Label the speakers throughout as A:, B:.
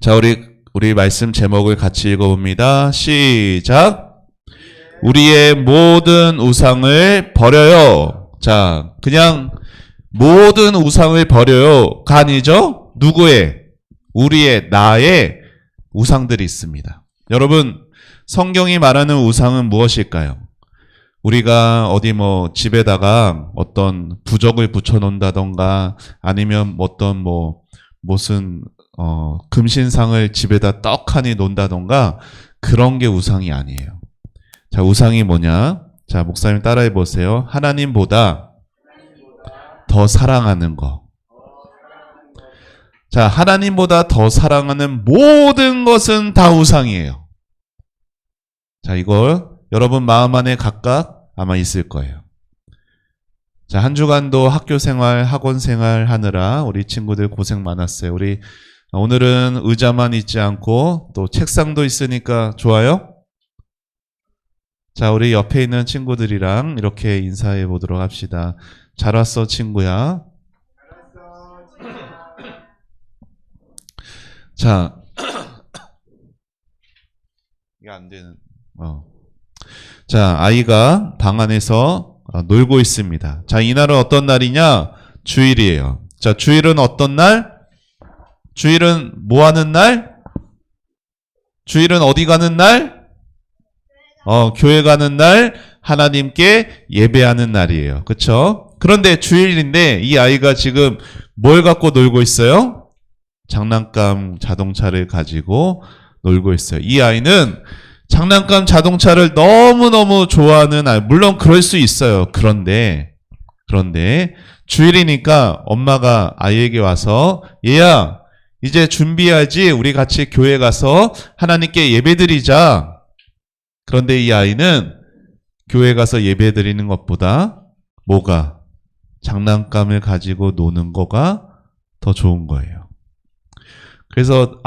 A: 자, 우리 말씀 제목을 같이 읽어봅니다. 시작. 우리의 모든 우상을 버려요. 자, 그냥 모든 우상을 버려요가 아니죠? 누구의? 우리의, 나의 우상들이 있습니다. 여러분, 성경이 말하는 우상은 무엇일까요? 우리가 어디 집에다가 어떤 부적을 붙여놓는다던가 아니면 어떤 무슨 금신상을 집에다 떡하니 놓는다던가 그런 게 우상이 아니에요. 자, 우상이 뭐냐? 자, 목사님 따라해 보세요. 하나님보다 더 사랑하는 거. 자, 하나님보다 더 사랑하는 모든 것은 다 우상이에요. 자, 이걸 여러분 마음 안에 각각 아마 있을 거예요. 자, 한 주간도 학교 생활, 학원 생활 하느라 우리 친구들 고생 많았어요. 우리 오늘은 의자만 있지 않고 또 책상도 있으니까 좋아요? 자, 우리 옆에 있는 친구들이랑 이렇게 인사해 보도록 합시다. 잘 왔어, 친구야. 자, 이게 안 되는, 자, 아이가 방 안에서 놀고 있습니다. 자, 이날은 어떤 날이냐? 주일이에요. 자, 주일은 어떤 날? 주일은 뭐 하는 날? 주일은 어디 가는 날? 교회 가는 날, 하나님께 예배하는 날이에요. 그쵸? 그런데 주일인데 이 아이가 지금 뭘 갖고 놀고 있어요? 장난감 자동차를 가지고 놀고 있어요. 이 아이는 장난감 자동차를 너무너무 좋아하는 아이. 물론 그럴 수 있어요. 그런데 주일이니까 엄마가 아이에게 와서 얘야, 이제 준비해야지. 우리 같이 교회 가서 하나님께 예배드리자. 그런데 이 아이는 교회 가서 예배드리는 것보다 뭐가? 장난감을 가지고 노는 거가 더 좋은 거예요. 그래서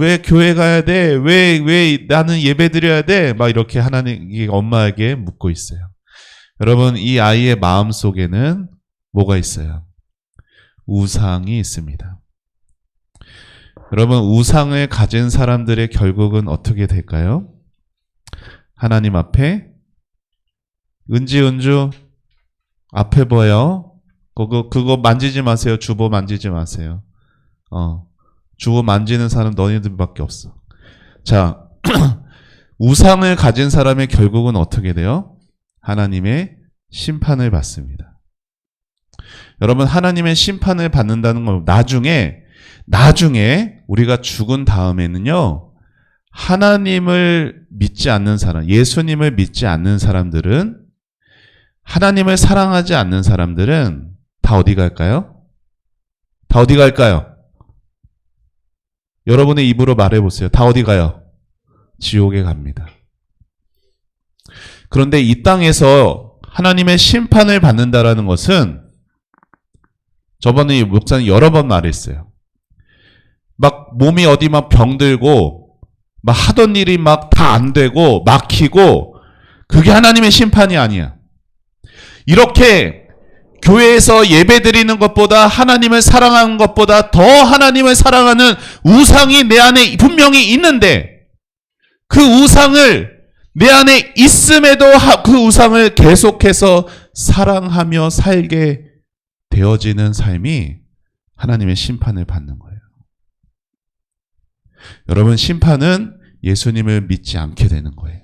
A: 왜 교회 가야 돼? 왜 나는 예배드려야 돼? 막 이렇게 하나님 엄마에게 묻고 있어요. 여러분, 이 아이의 마음 속에는 뭐가 있어요? 우상이 있습니다. 여러분, 우상을 가진 사람들의 결국은 어떻게 될까요? 하나님 앞에 은주 앞에 보여. 그거 만지지 마세요. 주보 만지지 마세요. 주보 만지는 사람 너희들밖에 없어. 자, 우상을 가진 사람의 결국은 어떻게 돼요? 하나님의 심판을 받습니다. 여러분, 하나님의 심판을 받는다는 건 나중에 우리가 죽은 다음에는요, 하나님을 믿지 않는 사람, 예수님을 믿지 않는 사람들은, 하나님을 사랑하지 않는 사람들은 다 어디 갈까요? 다 어디 갈까요? 여러분의 입으로 말해보세요. 다 어디 가요? 지옥에 갑니다. 그런데 이 땅에서 하나님의 심판을 받는다라는 것은, 저번에 목사님 여러 번 말했어요. 막 몸이 어디 막 병들고 막 하던 일이 막 다 안 되고 막히고, 그게 하나님의 심판이 아니야. 이렇게 교회에서 예배드리는 것보다, 하나님을 사랑하는 것보다 더 하나님을 사랑하는 우상이 내 안에 분명히 있는데, 그 우상을 내 안에 있음에도 그 우상을 계속해서 사랑하며 살게 되어지는 삶이 하나님의 심판을 받는 거예요. 여러분, 심판은 예수님을 믿지 않게 되는 거예요.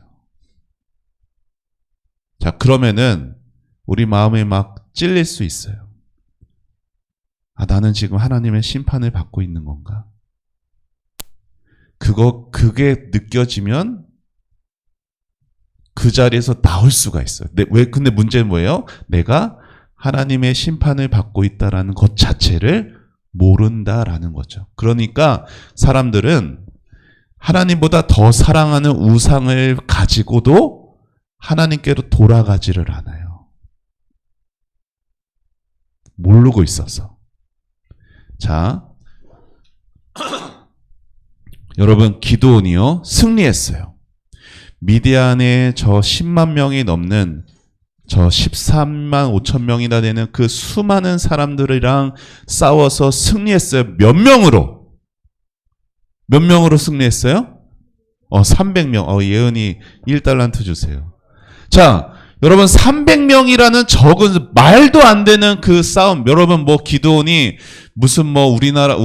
A: 자, 그러면은 우리 마음에 막 찔릴 수 있어요. 나는 지금 하나님의 심판을 받고 있는 건가? 그게 느껴지면 그 자리에서 나올 수가 있어요. 근데 문제는 뭐예요? 내가 하나님의 심판을 받고 있다라는 것 자체를 모른다라는 거죠. 그러니까 사람들은 하나님보다 더 사랑하는 우상을 가지고도 하나님께로 돌아가지를 않아요. 모르고 있어서. 자, 여러분, 기드온이요, 승리했어요. 미디안에 저 10만 명이 넘는, 저 13만 5천 명이나 되는 그 수많은 사람들이랑 싸워서 승리했어요. 몇 명으로? 몇 명으로 승리했어요? 300명. 예은이 1달란트 주세요. 자, 여러분 300명이라는 적은 말도 안 되는 그 싸움. 여러분 뭐 기드온이 무슨 뭐 우리나라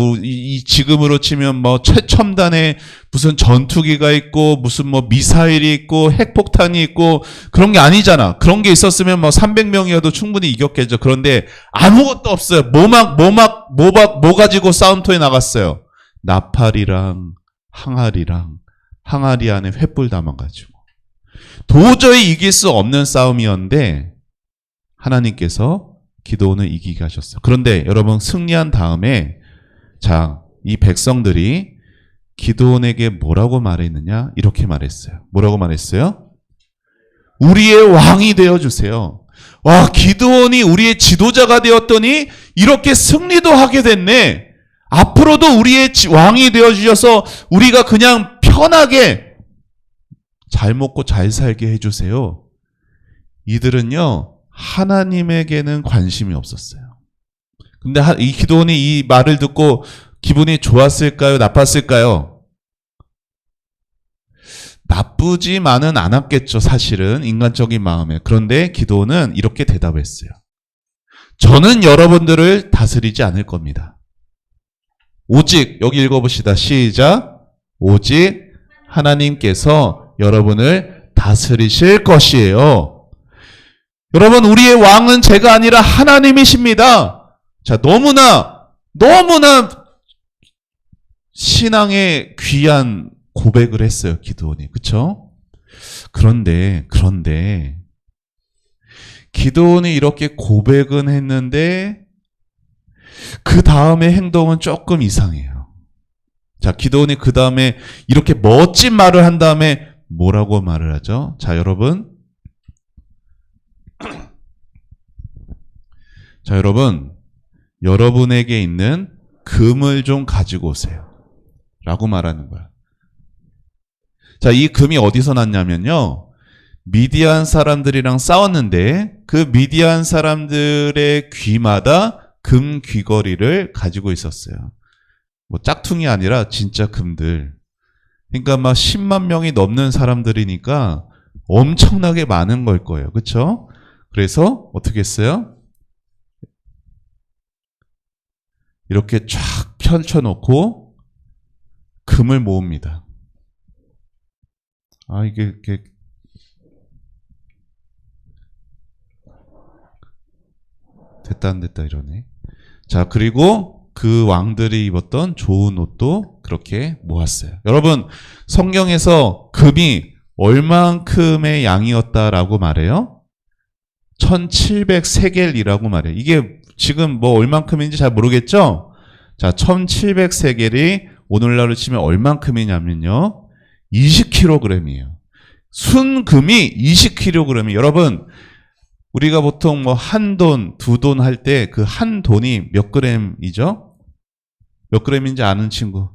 A: 지금으로 치면 뭐 최첨단의 무슨 전투기가 있고 무슨 뭐 미사일이 있고 핵폭탄이 있고 그런 게 아니잖아. 그런 게 있었으면 뭐 300명이어도 충분히 이겼겠죠. 그런데 아무것도 없어요. 뭐 가지고 싸움터에 나갔어요. 나팔이랑 항아리 안에 횃불 담아가지고. 도저히 이길 수 없는 싸움이었는데 하나님께서 기드온을 이기게 하셨어요. 그런데 여러분 승리한 다음에 자, 이 백성들이 기드온에게 뭐라고 말했느냐? 이렇게 말했어요. 뭐라고 말했어요? 우리의 왕이 되어주세요. 와, 기드온이 우리의 지도자가 되었더니 이렇게 승리도 하게 됐네. 앞으로도 우리의 왕이 되어주셔서 우리가 그냥 편하게 잘 먹고 잘 살게 해주세요. 이들은요, 하나님에게는 관심이 없었어요. 근데 이 기드온이 이 말을 듣고 기분이 좋았을까요? 나빴을까요? 나쁘지만은 않았겠죠, 사실은. 인간적인 마음에. 그런데 기드온은 이렇게 대답했어요. 저는 여러분들을 다스리지 않을 겁니다. 오직, 여기 읽어봅시다. 시작. 오직 하나님께서 여러분을 다스리실 것이에요. 여러분, 우리의 왕은 제가 아니라 하나님이십니다. 자, 너무나 신앙의 귀한 고백을 했어요, 기드온이. 그쵸? 그런데 기드온이 이렇게 고백은 했는데 그 다음에 행동은 조금 이상해요. 자, 기드온이 그 다음에 이렇게 멋진 말을 한 다음에 뭐라고 말을 하죠? 자, 여러분, 여러분에게 있는 금을 좀 가지고 오세요. 라고 말하는 거야. 자, 이 금이 어디서 났냐면요. 미디안 사람들이랑 싸웠는데 그 미디안 사람들의 귀마다 금 귀걸이를 가지고 있었어요. 뭐 짝퉁이 아니라 진짜 금들. 그러니까 막 10만 명이 넘는 사람들이니까 엄청나게 많은 걸 거예요. 그렇죠? 그래서 어떻게 했어요? 이렇게 쫙 펼쳐놓고 금을 모읍니다. 이게 됐다 안 됐다 이러네. 자, 그리고 그 왕들이 입었던 좋은 옷도 그렇게 모았어요. 여러분, 성경에서 금이 얼만큼의 양이었다라고 말해요? 1700세겔이라고 말해요. 이게 지금 뭐 얼만큼인지 잘 모르겠죠? 자, 1700세겔이 오늘날로 치면 얼만큼이냐면요. 20kg이에요. 순금이 20kg이에요. 여러분, 우리가 보통 뭐 한 돈, 두 돈 할 때 그 한 돈이 몇 그램이죠? 몇 그램인지 아는 친구?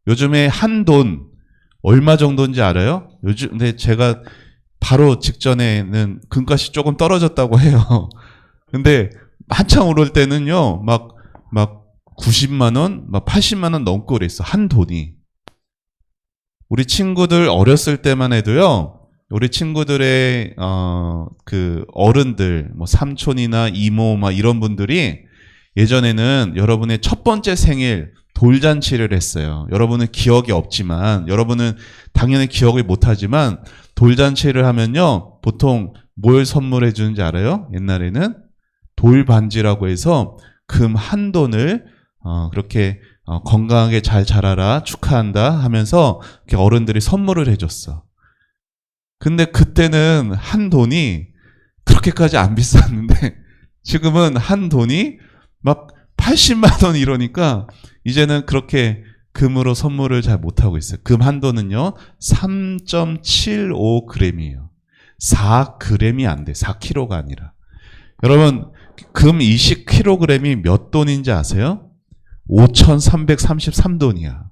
A: 요즘에 한 돈 얼마 정도인지 알아요? 근데 제가 바로 직전에는 금값이 조금 떨어졌다고 해요. 근데 한창 오를 때는요, 막 90만 원, 막 80만 원 넘고 그랬어. 한 돈이. 우리 친구들 어렸을 때만 해도요, 우리 친구들의 그 어른들, 뭐 삼촌이나 이모 막 이런 분들이 예전에는 여러분의 첫 번째 생일 돌잔치를 했어요. 여러분은 기억이 없지만, 여러분은 당연히 기억을 못하지만 돌잔치를 하면요, 보통 뭘 선물해 주는지 알아요? 옛날에는 돌반지라고 해서 금 한 돈을 그렇게 건강하게 잘 자라라 축하한다 하면서 이렇게 어른들이 선물을 해줬어. 근데 그때는 한 돈이 그렇게까지 안 비쌌는데 지금은 한 돈이 막 80만 원 이러니까 이제는 그렇게 금으로 선물을 잘 못하고 있어요. 금 한 돈은요 3.75g이에요. 4g이 안 돼. 4kg가 아니라. 여러분, 금 20kg이 몇 돈인지 아세요? 5,333돈이야.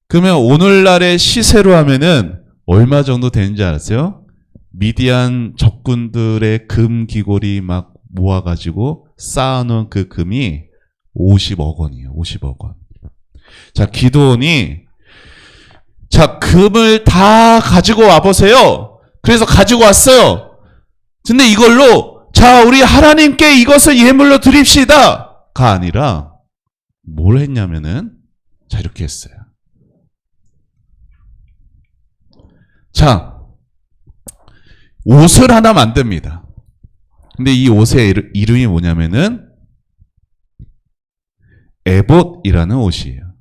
A: 그러면 오늘날의 시세로 하면은 얼마 정도 되는지 아세요? 미디안 적군들의 금 귀걸이 막 모아가지고 쌓아놓은 그 금이 50억 원이에요. 50억 원. 자, 기드온이 자, 금을 다 가지고 와보세요. 그래서 가지고 왔어요. 근데 이걸로 자, 우리 하나님께 이것을 예물로 드립시다 가 아니라 뭘 했냐면은 자, 이렇게 했어요. 자, 옷을 하나 만듭니다. 근데 이 옷의 이름이 뭐냐면은 에봇이라는 옷이에요.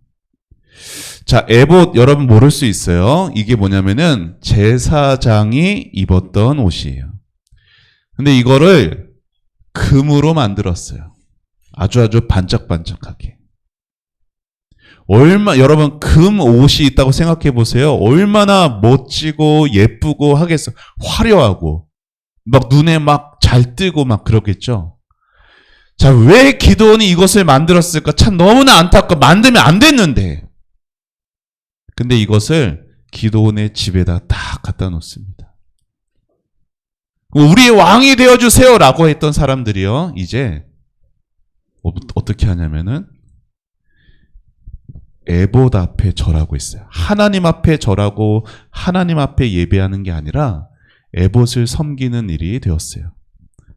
A: 자, 에봇 여러분 모를 수 있어요. 이게 뭐냐면은 제사장이 입었던 옷이에요. 근데 이거를 금으로 만들었어요. 아주 반짝반짝하게. 여러분 금 옷이 있다고 생각해 보세요. 얼마나 멋지고 예쁘고 하겠어. 화려하고 막 눈에 막 잘 뜨고 막 그러겠죠. 자, 왜 기드온이 이것을 만들었을까? 참 너무나 안타깝고 만들면 안 됐는데. 근데 이것을 기드온의 집에다 딱 갖다 놓습니다. 우리의 왕이 되어주세요 라고 했던 사람들이요, 이제 어떻게 하냐면은 에봇 앞에 절하고 있어요. 하나님 앞에 절하고 하나님 앞에 예배하는 게 아니라 에봇을 섬기는 일이 되었어요.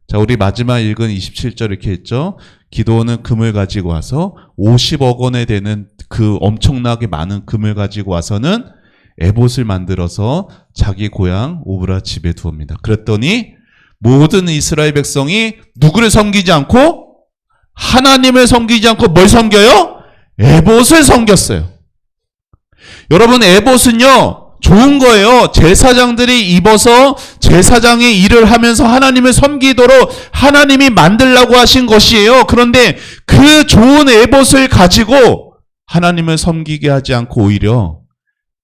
A: 자, 우리 마지막 읽은 27절 이렇게 했죠. 기드온은 금을 가지고 와서 50억 원에 되는 그 엄청나게 많은 금을 가지고 와서는 에봇을 만들어서 자기 고향 오브라 집에 두옵니다. 그랬더니 모든 이스라엘 백성이 누구를 섬기지 않고 하나님을 섬기지 않고 뭘 섬겨요? 에봇을 섬겼어요. 여러분, 에봇은요 좋은 거예요. 제사장들이 입어서 제사장의 일을 하면서 하나님을 섬기도록 하나님이 만들라고 하신 것이에요. 그런데 그 좋은 에봇을 가지고 하나님을 섬기게 하지 않고 오히려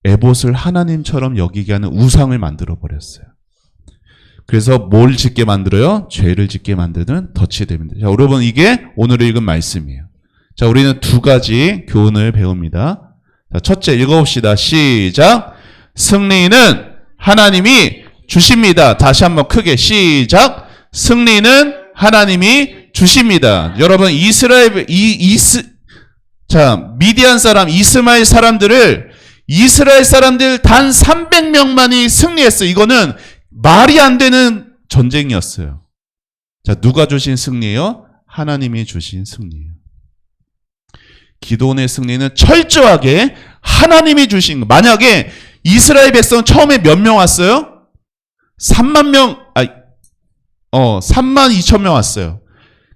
A: 에봇을 하나님처럼 여기게 하는 우상을 만들어 버렸어요. 그래서 뭘 짓게 만들어요? 죄를 짓게 만드는 덫이 됩니다. 자, 여러분, 이게 오늘 읽은 말씀이에요. 자, 우리는 두 가지 교훈을 배웁니다. 자, 첫째 읽어봅시다. 시작. 승리는 하나님이 주십니다. 다시 한번 크게 시작. 승리는 하나님이 주십니다. 여러분, 미디안 사람, 이스마엘 사람들 단 300명만이 승리했어요. 이거는 말이 안 되는 전쟁이었어요. 자, 누가 주신 승리예요? 하나님이 주신 승리예요. 기드온의 승리는 철저하게 하나님이 주신 거. 만약에 이스라엘 백성 처음에 몇 명 왔어요? 3만 2천 명 왔어요.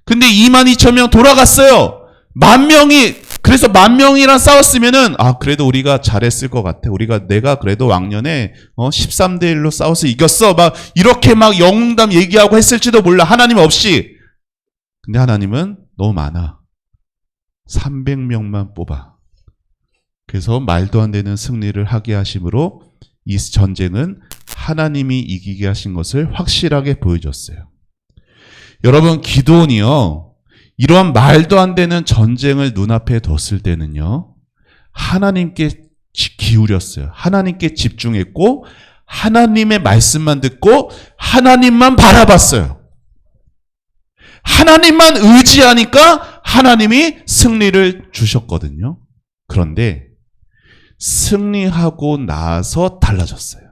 A: 근데 2만 2천 명 돌아갔어요. 10,000명이, 그래서 10,000명이랑 싸웠으면은, 그래도 우리가 잘했을 것 같아. 내가 그래도 왕년에, 13대 1로 싸워서 이겼어. 이렇게 영웅담 얘기하고 했을지도 몰라. 하나님 없이. 근데 하나님은 너무 많아. 300명만 뽑아. 그래서 말도 안 되는 승리를 하게 하심으로 이 전쟁은 하나님이 이기게 하신 것을 확실하게 보여줬어요. 여러분, 기드온이요, 이러한 말도 안 되는 전쟁을 눈앞에 뒀을 때는요, 하나님께 기울였어요. 하나님께 집중했고 하나님의 말씀만 듣고 하나님만 바라봤어요. 하나님만 의지하니까 하나님이 승리를 주셨거든요. 그런데 승리하고 나서 달라졌어요.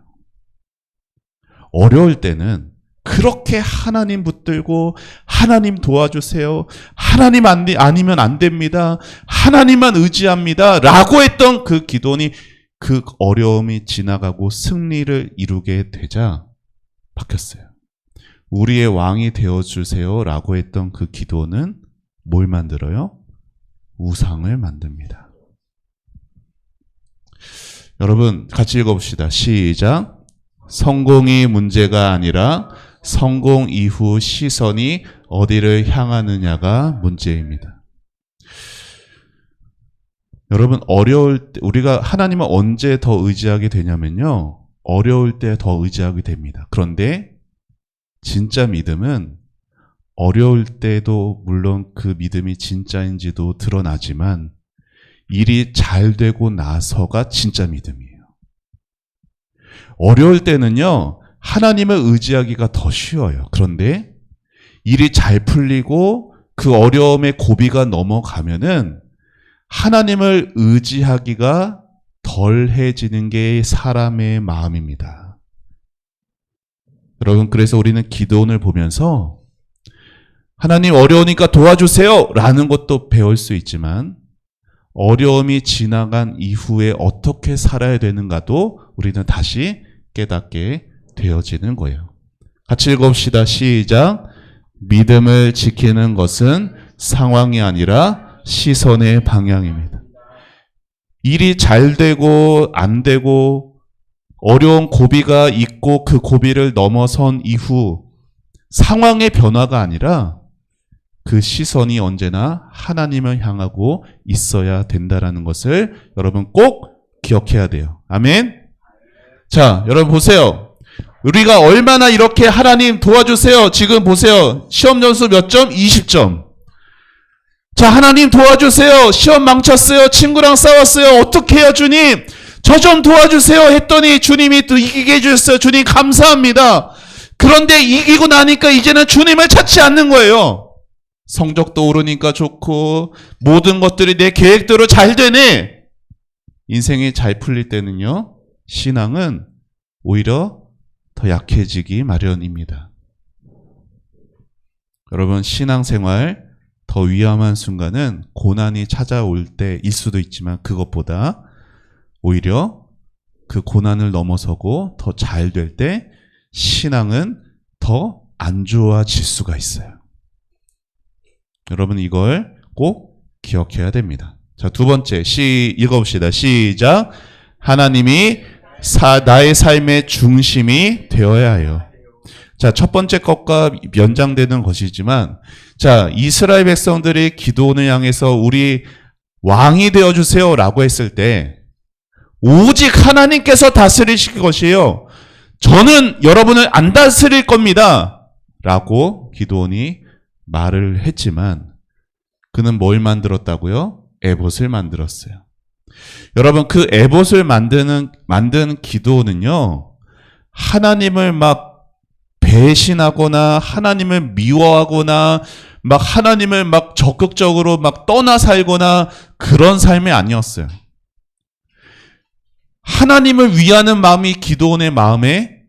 A: 어려울 때는 그렇게 하나님 붙들고 하나님 도와주세요. 하나님 아니면 안 됩니다. 하나님만 의지합니다. 라고 했던 그 기도니 그 어려움이 지나가고 승리를 이루게 되자 바뀌었어요. 우리의 왕이 되어주세요. 라고 했던 그 기도는 뭘 만들어요? 우상을 만듭니다. 여러분 같이 읽어봅시다. 시작. 성공이 문제가 아니라 성공 이후 시선이 어디를 향하느냐가 문제입니다. 여러분, 어려울 때 우리가 하나님을 언제 더 의지하게 되냐면요, 어려울 때 더 의지하게 됩니다. 그런데 진짜 믿음은 어려울 때도 물론 그 믿음이 진짜인지도 드러나지만 일이 잘 되고 나서가 진짜 믿음이에요. 어려울 때는요, 하나님을 의지하기가 더 쉬워요. 그런데 일이 잘 풀리고 그 어려움의 고비가 넘어가면은 하나님을 의지하기가 덜해지는 게 사람의 마음입니다. 여러분, 그래서 우리는 기도원을 보면서 하나님 어려우니까 도와주세요 라는 것도 배울 수 있지만 어려움이 지나간 이후에 어떻게 살아야 되는가도 우리는 다시 깨닫게 되어지는 거예요. 같이 읽어봅시다. 시작. 믿음을 지키는 것은 상황이 아니라 시선의 방향입니다. 일이 잘 되고 안 되고 어려운 고비가 있고 그 고비를 넘어선 이후 상황의 변화가 아니라 그 시선이 언제나 하나님을 향하고 있어야 된다라는 것을 여러분 꼭 기억해야 돼요. 아멘. 자, 여러분 보세요. 우리가 얼마나 이렇게 하나님 도와주세요. 지금 보세요. 시험 점수 몇 점? 20점. 자, 하나님 도와주세요. 시험 망쳤어요. 친구랑 싸웠어요. 어떻게 해요, 주님? 저 좀 도와주세요 했더니 주님이 또 이기게 해주셨어요. 주님 감사합니다. 그런데 이기고 나니까 이제는 주님을 찾지 않는 거예요. 성적도 오르니까 좋고 모든 것들이 내 계획대로 잘 되네. 인생이 잘 풀릴 때는요, 신앙은 오히려 더 약해지기 마련입니다. 여러분, 신앙생활 더 위험한 순간은 고난이 찾아올 때일 수도 있지만 그것보다 오히려 그 고난을 넘어서고 더 잘 될 때 신앙은 더 안 좋아질 수가 있어요. 여러분 이걸 꼭 기억해야 됩니다. 자, 두 번째 읽어봅시다. 시작. 하나님이 나의 삶의 중심이 되어야 해요. 자, 첫 번째 것과 연장되는 것이지만, 자, 이스라엘 백성들이 기도원을 향해서 우리 왕이 되어주세요 라고 했을 때 오직 하나님께서 다스리실 것이에요. 저는 여러분을 안 다스릴 겁니다 라고 기도원이 말을 했지만 그는 뭘 만들었다고요? 에봇을 만들었어요. 여러분, 그 에봇을 만든 기도원은요, 하나님을 막 배신하거나 하나님을 미워하거나 막 하나님을 막 적극적으로 막 떠나 살거나 그런 삶이 아니었어요. 하나님을 위하는 마음이 기도원의 마음에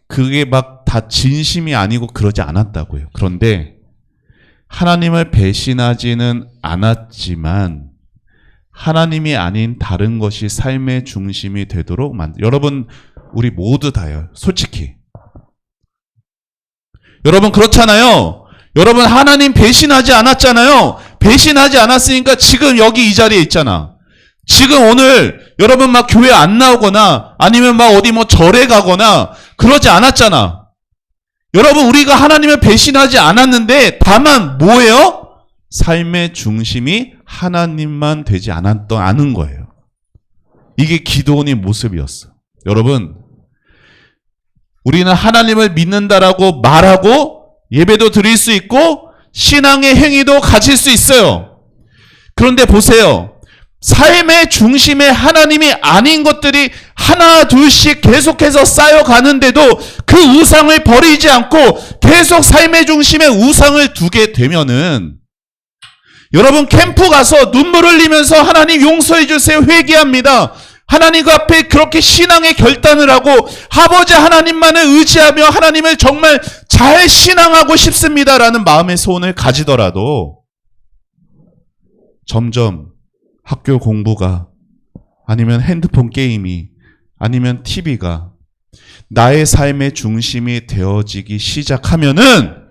A: 그게 막 다 진심이 아니고 그러지 않았다고요. 그런데 하나님을 배신하지는 않았지만 하나님이 아닌 다른 것이 삶의 중심이 되도록 여러분, 우리 모두 다요. 솔직히. 여러분 그렇잖아요. 여러분 하나님 배신하지 않았잖아요. 배신하지 않았으니까 지금 여기 이 자리에 있잖아. 지금 오늘 여러분 막 교회 안 나오거나 아니면 막 어디 뭐 절에 가거나 그러지 않았잖아. 여러분 우리가 하나님을 배신하지 않았는데 다만 뭐예요? 삶의 중심이 하나님만 되지 않은 거예요. 이게 기도원의 모습이었어. 여러분, 우리는 하나님을 믿는다라고 말하고 예배도 드릴 수 있고 신앙의 행위도 가질 수 있어요. 그런데 보세요. 삶의 중심에 하나님이 아닌 것들이 하나 둘씩 계속해서 쌓여가는데도 그 우상을 버리지 않고 계속 삶의 중심에 우상을 두게 되면은 여러분 캠프 가서 눈물 흘리면서 하나님 용서해 주세요 회개합니다. 하나님 그 앞에 그렇게 신앙의 결단을 하고 아버지 하나님만을 의지하며 하나님을 정말 잘 신앙하고 싶습니다라는 마음의 소원을 가지더라도 점점 학교 공부가 아니면 핸드폰 게임이 아니면 TV가 나의 삶의 중심이 되어지기 시작하면은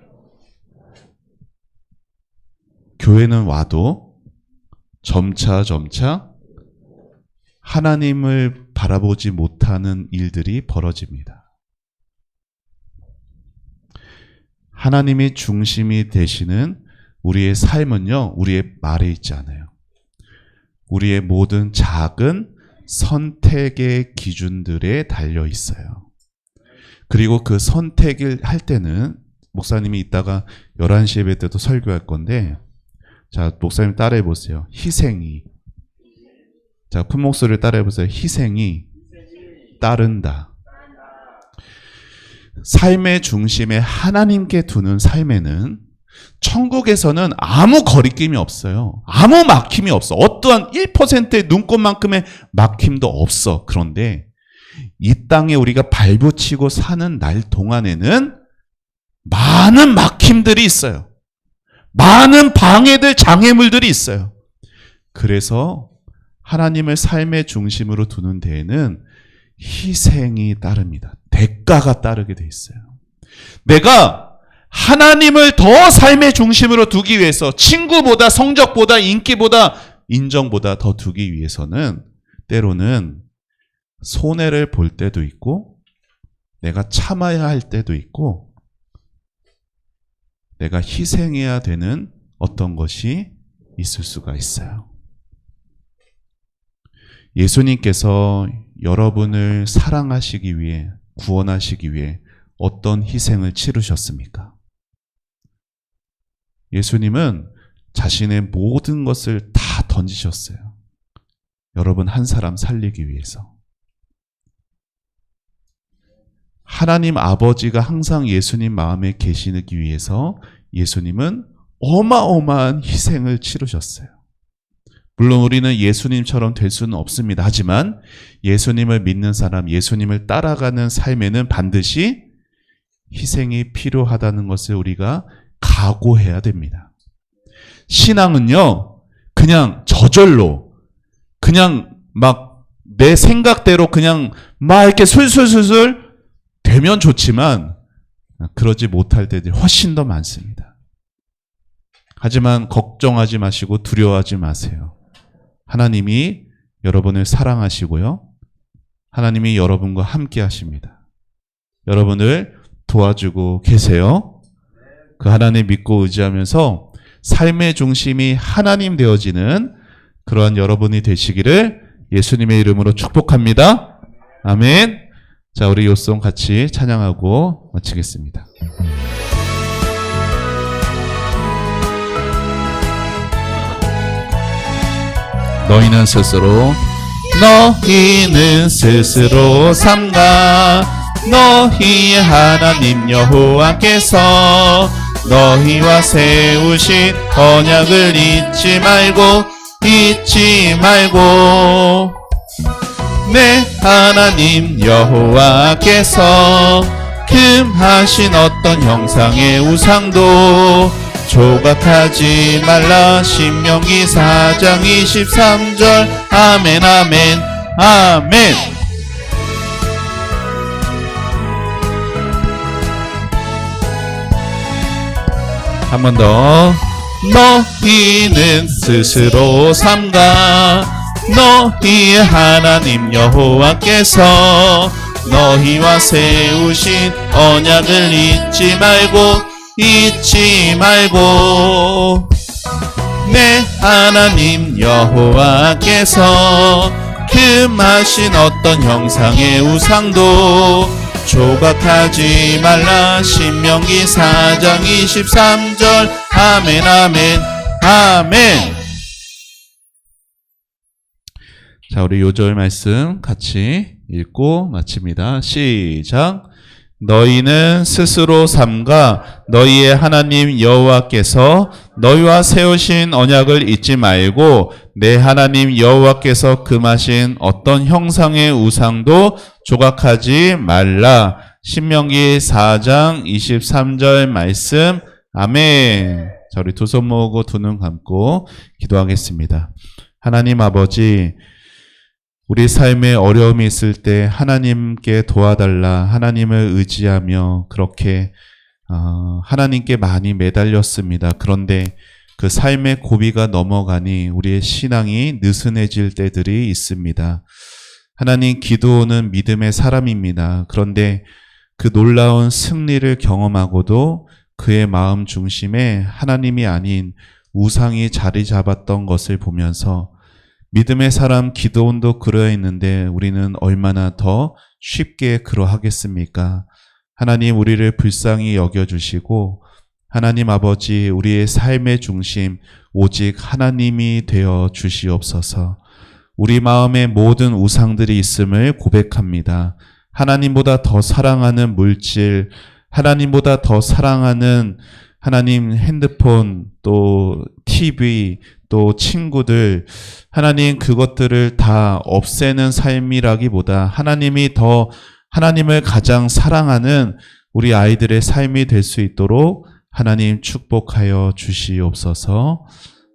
A: 교회는 와도 점차 하나님을 바라보지 못하는 일들이 벌어집니다. 하나님이 중심이 되시는 우리의 삶은요, 우리의 말에 있지 않아요. 우리의 모든 작은 선택의 기준들에 달려 있어요. 그리고 그 선택을 할 때는 목사님이 이따가 11시 예배 때도 설교할 건데, 자, 목사님 따라해 보세요. 희생이. 자, 큰 목소리를 따라해 보세요. 희생이 따른다. 삶의 중심에 하나님께 두는 삶에는 천국에서는 아무 거리낌이 없어요. 아무 막힘이 없어. 어떠한 1%의 눈꽃만큼의 막힘도 없어. 그런데 이 땅에 우리가 발붙이고 사는 날 동안에는 많은 막힘들이 있어요. 많은 방해들, 장애물들이 있어요. 그래서 하나님을 삶의 중심으로 두는 데에는 희생이 따릅니다. 대가가 따르게 돼 있어요. 내가 하나님을 더 삶의 중심으로 두기 위해서 친구보다 성적보다 인기보다 인정보다 더 두기 위해서는 때로는 손해를 볼 때도 있고 내가 참아야 할 때도 있고 내가 희생해야 되는 어떤 것이 있을 수가 있어요. 예수님께서 여러분을 사랑하시기 위해 구원하시기 위해 어떤 희생을 치르셨습니까? 예수님은 자신의 모든 것을 다 던지셨어요. 여러분 한 사람 살리기 위해서. 하나님 아버지가 항상 예수님 마음에 계시기 위해서 예수님은 어마어마한 희생을 치르셨어요. 물론 우리는 예수님처럼 될 수는 없습니다. 하지만 예수님을 믿는 사람, 예수님을 따라가는 삶에는 반드시 희생이 필요하다는 것을 우리가 각오해야 됩니다. 신앙은요, 그냥 저절로, 그냥 막 내 생각대로 그냥 막 이렇게 술술술술 되면 좋지만 그러지 못할 때들이 훨씬 더 많습니다. 하지만 걱정하지 마시고 두려워하지 마세요. 하나님이 여러분을 사랑하시고요. 하나님이 여러분과 함께 하십니다. 여러분을 도와주고 계세요. 그 하나님 믿고 의지하면서 삶의 중심이 하나님 되어지는 그러한 여러분이 되시기를 예수님의 이름으로 축복합니다. 아멘. 자, 우리 요송 같이 찬양하고 마치겠습니다. 너희는 스스로 삼가 너희의 하나님 여호와께서 너희와 세우신 언약을 잊지 말고 내 하나님 여호와께서 금하신 어떤 형상의 우상도 조각하지 말라. 신명기 4장 23절. 아멘 아멘 아멘. 한 번 더. 너희는 스스로 삼가 너희의 하나님 여호와께서 너희와 세우신 언약을 잊지 말고 내 하나님 여호와께서 금하신 어떤 형상의 우상도 조각하지 말라. 신명기 4장 23절. 아멘 아멘 아멘. 자, 우리 요절 말씀 같이 읽고 마칩니다. 시작. 너희는 스스로 삼가 너희의 하나님 여호와께서 너희와 세우신 언약을 잊지 말고 내 하나님 여호와께서 금하신 어떤 형상의 우상도 조각하지 말라. 신명기 4장 23절 말씀. 아멘. 자, 우리 두 손 모으고 두 눈 감고 기도하겠습니다. 하나님 아버지, 우리 삶에 어려움이 있을 때 하나님께 도와달라, 하나님을 의지하며 그렇게 하나님께 많이 매달렸습니다. 그런데 그 삶의 고비가 넘어가니 우리의 신앙이 느슨해질 때들이 있습니다. 하나님, 기도는 믿음의 사람입니다. 그런데 그 놀라운 승리를 경험하고도 그의 마음 중심에 하나님이 아닌 우상이 자리 잡았던 것을 보면서 믿음의 사람 기도원도 그러했는데 우리는 얼마나 더 쉽게 그러하겠습니까? 하나님, 우리를 불쌍히 여겨주시고 하나님 아버지, 우리의 삶의 중심 오직 하나님이 되어 주시옵소서. 우리 마음에 모든 우상들이 있음을 고백합니다. 하나님보다 더 사랑하는 물질, 하나님보다 더 사랑하는 하나님 핸드폰, 또 TV, 또 친구들, 하나님 그것들을 다 없애는 삶이라기보다 하나님을 가장 사랑하는 우리 아이들의 삶이 될 수 있도록 하나님 축복하여 주시옵소서.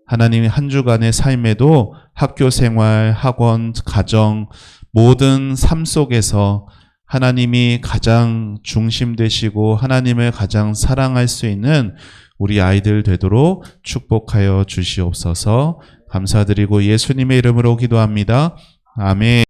A: 하나님 한 주간의 삶에도 학교 생활, 학원, 가정, 모든 삶 속에서 하나님이 가장 중심 되시고 하나님을 가장 사랑할 수 있는 우리 아이들 되도록 축복하여 주시옵소서. 감사드리고 예수님의 이름으로 기도합니다. 아멘.